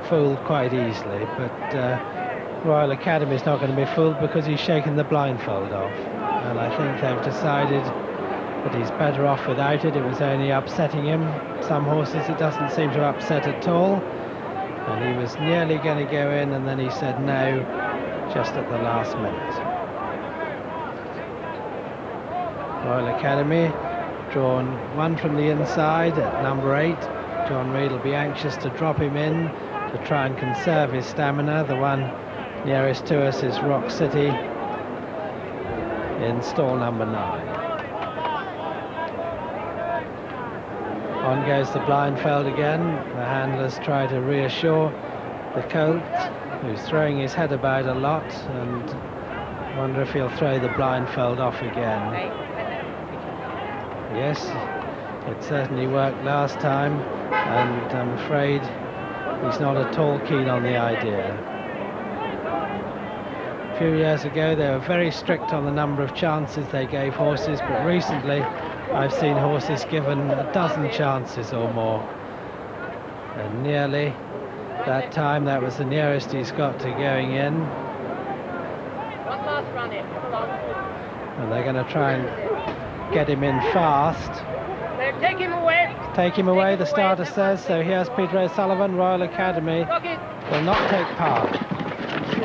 fooled quite easily, but Royal Academy is not going to be fooled because he's shaken the blindfold off, and I think they've decided that he's better off without it. It was only upsetting him. Some horses it doesn't seem to upset at all, and he was nearly going to go in, and then he said no just at the last minute. Royal Academy drawn one from the inside at number 8. John Reid will be anxious to drop him in to try and conserve his stamina. The one nearest to us is Rock City in stall number 9. On goes the blindfold again. The handlers try to reassure the colt, who's throwing his head about a lot, and wonder if he'll throw the blindfold off again. Yes, it certainly worked last time, and I'm afraid he's not at all keen on the idea. A few years ago they were very strict on the number of chances they gave horses, but recently I've seen horses given a dozen chances or more, and nearly that time that was the nearest he's got to going in. One last run in. And they're going to try and get him in fast. No, take him away. Take him away, the starter says. So here's Peter O'Sullivan. Royal Academy will not take part.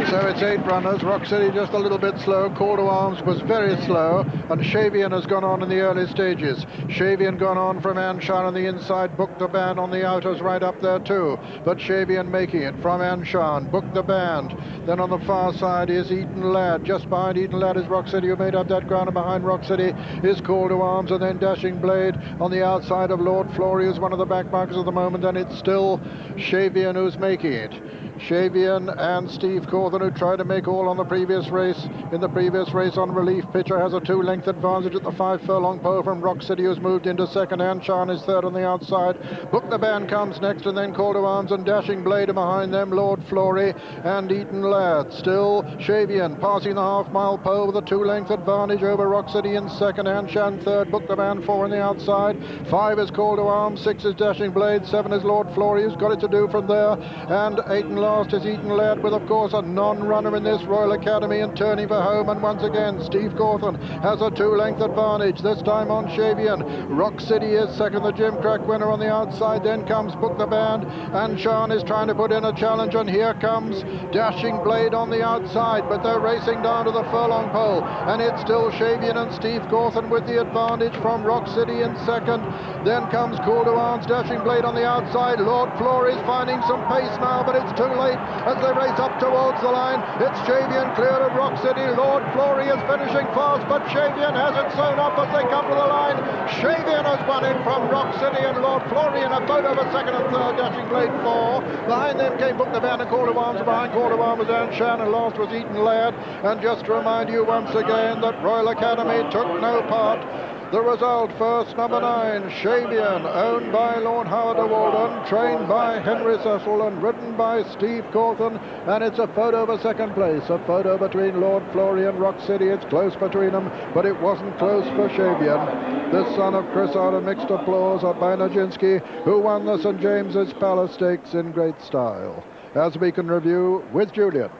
So it's 8 runners. Rock City just a little bit slow. Call to Arms was very slow, and Shavian has gone on in the early stages. Shavian gone on from Anshan on the inside. Book the Band on the outers right up there too, but Shavian making it from Anshan. Book the Band. Then on the far side is Eton Lad. Just behind Eton Lad is Rock City, who made up that ground, and behind Rock City is Call to Arms, and then Dashing Blade on the outside of Lord Flory, who's one of the back markers at the moment, and it's still Shavian who's making it. Shavian and Steve Cawthon, who tried to make all on the previous race. In the previous race on relief, Pitcher has a 2-length advantage at the 5 furlong pole from Rock City, who's moved into second. Anshan is third on the outside. Book the Band comes next, and then Call to Arms and Dashing Blade, and behind them Lord Flory and Eton Lad. Still Shavian passing the half-mile pole with a 2-length advantage over Rock City in second. Anshan third. Book the Band 4 on the outside. 5 is Call to Arms. 6 is Dashing Blade. 7 is Lord Flory, who's got it to do from there. And 8 and last is Eton Lad, with of course a non-runner in this, Royal Academy, and turning for home. And once again Steve Cawthon has a 2-length advantage, this time on Shavian. Rock City is second, the Jim Crack winner on the outside. Then comes Book the Band, and Sean is trying to put in a challenge, and here comes Dashing Blade on the outside, but they're racing down to the furlong pole, and it's still Shavian and Steve Cawthon with the advantage from Rock City in second. Then comes Call to Arms, Dashing Blade on the outside. Lord Flory is finding some pace now, but it's too late as they race up towards the line. It's Shavian clear of Rock City. Lord Flory is finishing fast, but Shavian has it sewn up as they come to the line. Shavian has won it from Rock City, and Lord Flory in a boat over second and third. Dashing Blade 4. Behind them came Book the Band and Call to Arms. Behind Call to Arms was Anshan, and last was Eton Lad. And just to remind you once again that Royal Academy took no part. The result, first, number 9, Shavian, owned by Lord Howard de Walden, trained by Henry Cecil, and ridden by Steve Cawthon. And it's a photo of a second place, a photo between Lord Flory and Rock City. It's close between them, but it wasn't close for Shavian. This son of Chris out of mixed applause at Bajnarczynski, who won the St. James's Palace Stakes in great style. As we can review with Julian.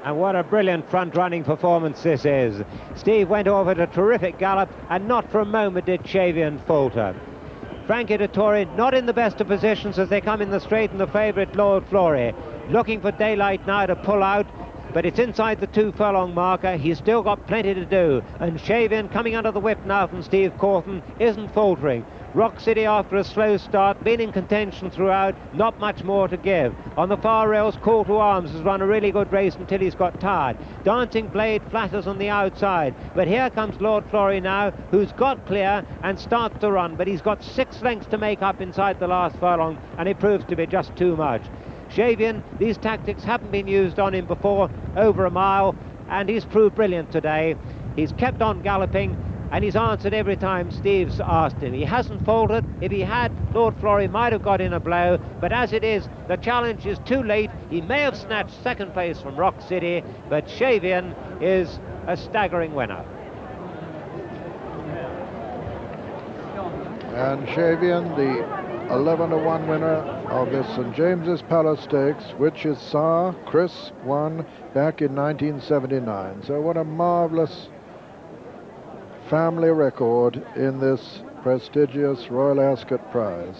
And what a brilliant front-running performance this is. Steve went off at a terrific gallop, and not for a moment did Shavian falter. Frankie Dettori not in the best of positions as they come in the straight, and the favourite Lord Flory looking for daylight now to pull out, but it's inside the 2 furlong marker. He's still got plenty to do, and Shavian coming under the whip now from Steve Cawthon isn't faltering. Rock City, after a slow start, been in contention throughout, not much more to give. On the far rails, Call to Arms has run a really good race until he's got tired. Dancing Blade flatters on the outside, but here comes Lord Flory now, who's got clear and starts to run, but he's got 6 lengths to make up inside the last furlong, and it proves to be just too much. Shavian, these tactics haven't been used on him before, over a mile, and he's proved brilliant today. He's kept on galloping, and he's answered every time Steve's asked him. He hasn't faltered. If he had, Lord Flory might have got in a blow, but as it is, the challenge is too late. He may have snatched second place from Rock City, but Shavian is a staggering winner. And Shavian, the 11-1 winner of this St. James's Palace Stakes, which his sire, Chris, won back in 1979. So what a marvellous family record in this prestigious Royal Ascot prize.